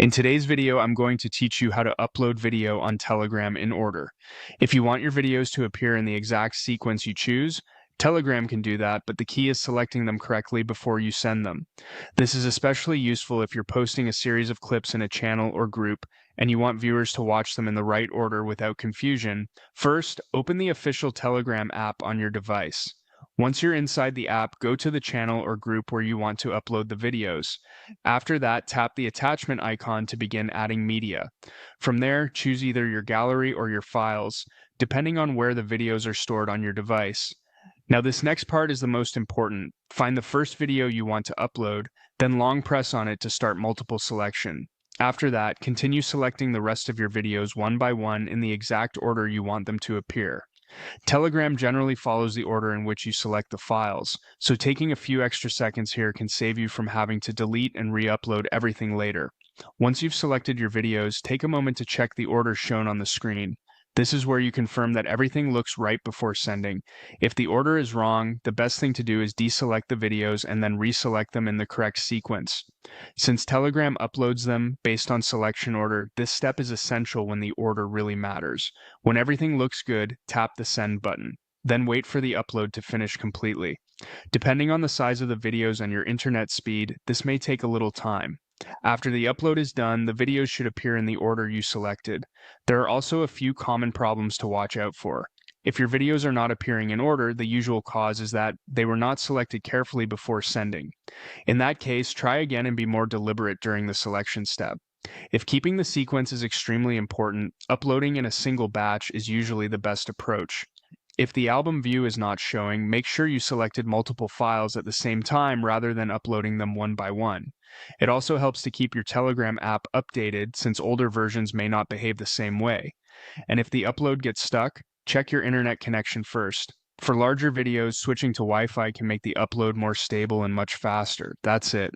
In today's video, I'm going to teach you how to upload video on Telegram in order. If you want your videos to appear in the exact sequence you choose, Telegram can do that, but the key is selecting them correctly before you send them. This is especially useful if you're posting a series of clips in a channel or group and you want viewers to watch them in the right order without confusion. First, open the official Telegram app on your device. Once you're inside the app, go to the channel or group where you want to upload the videos. After that, tap the attachment icon to begin adding media. From there, choose either your gallery or your files, depending on where the videos are stored on your device. Now, this next part is the most important. Find the first video you want to upload, then long press on it to start multiple selection. After that, continue selecting the rest of your videos one by one in the exact order you want them to appear. Telegram generally follows the order in which you select the files, so taking a few extra seconds here can save you from having to delete and re-upload everything later. Once you've selected your videos, take a moment to check the order shown on the screen. This is where you confirm that everything looks right before sending. If the order is wrong, the best thing to do is deselect the videos and then reselect them in the correct sequence. Since Telegram uploads them based on selection order, this step is essential when the order really matters. When everything looks good, tap the send button. Then wait for the upload to finish completely. Depending on the size of the videos and your internet speed, this may take a little time. After the upload is done, the videos should appear in the order you selected. There are also a few common problems to watch out for. If your videos are not appearing in order, the usual cause is that they were not selected carefully before sending. In that case, try again and be more deliberate during the selection step. If keeping the sequence is extremely important, uploading in a single batch is usually the best approach. If the album view is not showing, make sure you selected multiple files at the same time rather than uploading them one by one. It also helps to keep your Telegram app updated since older versions may not behave the same way. And if the upload gets stuck, check your internet connection first. For larger videos, switching to Wi-Fi can make the upload more stable and much faster. That's it.